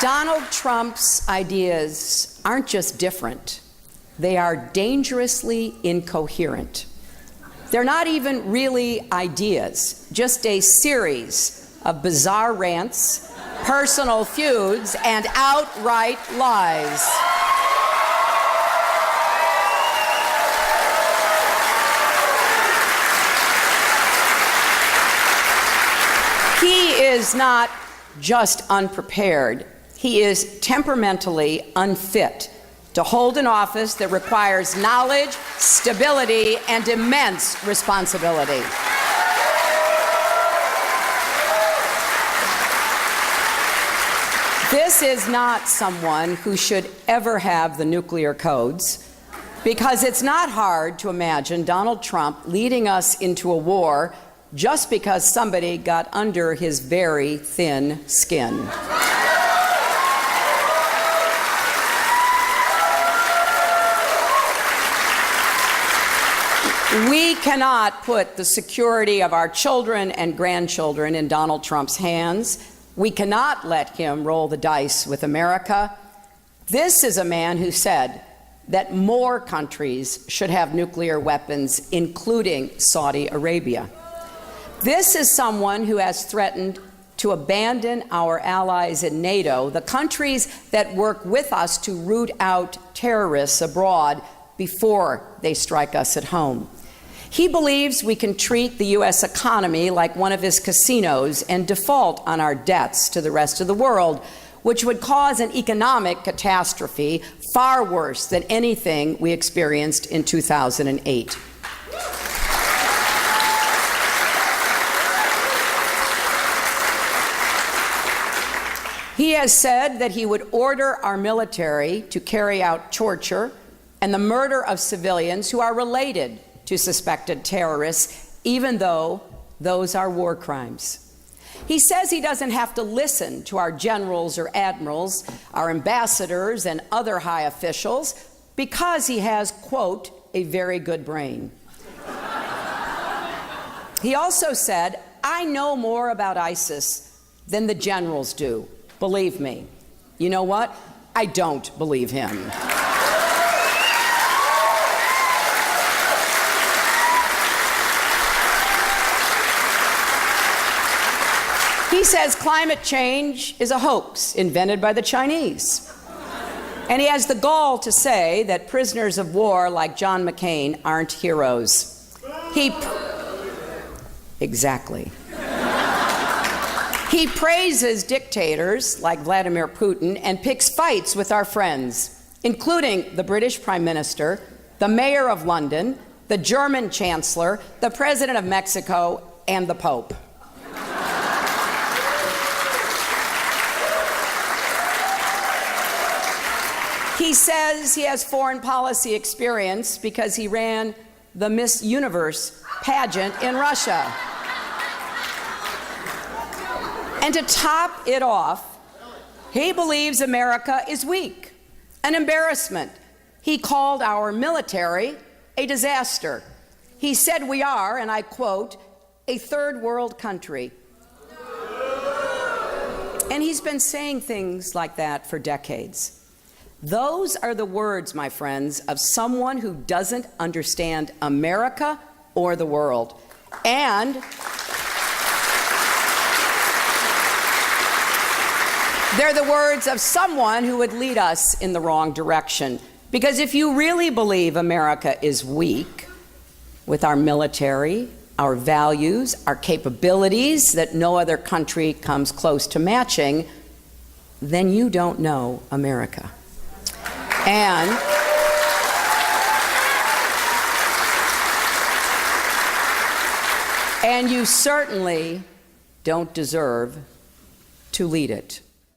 Donald Trump's ideas aren't just different, they are dangerously incoherent. They're not even really ideas, just a series of bizarre rants, personal feuds, and outright lies. He is not just unprepared, he is temperamentally unfit to hold an office that requires knowledge, stability, and immense responsibility. This is not someone who should ever have the nuclear codes, because it's not hard to imagine Donald Trump leading us into a war just because somebody got under his very thin skin. We cannot put the security of our children and grandchildren in Donald Trump's hands. We cannot let him roll the dice with America. This is a man who said that more countries should have nuclear weapons, including Saudi Arabia. This is someone who has threatened to abandon our allies in NATO, the countries that work with us to root out terrorists abroad before they strike us at home. He believes we can treat the U.S. economy like one of his casinos and default on our debts to the rest of the world, which would cause an economic catastrophe far worse than anything we experienced in 2008. He has said that he would order our military to carry out torture and the murder of civilians who are related to suspected terrorists, even though those are war crimes. He says he doesn't have to listen to our generals or admirals, our ambassadors and other high officials, because he has, quote, a very good brain. He also said, I know more about ISIS than the generals do. Believe me. You know what? I don't believe him. He says climate change is a hoax invented by the Chinese. And he has the gall to say that prisoners of war like John McCain aren't heroes. Exactly. He praises dictators like Vladimir Putin and picks fights with our friends, including the British Prime Minister, the Mayor of London, the German Chancellor, the President of Mexico, and the Pope. He says he has foreign policy experience because he ran the Miss Universe pageant in Russia. And to top it off, he believes America is weak, an embarrassment. He called our military a disaster. He said we are, and I quote, a third world country. And he's been saying things like that for decades. Those are the words, my friends, of someone who doesn't understand America or the world. And they're the words of someone who would lead us in the wrong direction. Because if you really believe America is weak, with our military, our values, our capabilities that no other country comes close to then you don't know America. And you certainly don't deserve to lead it.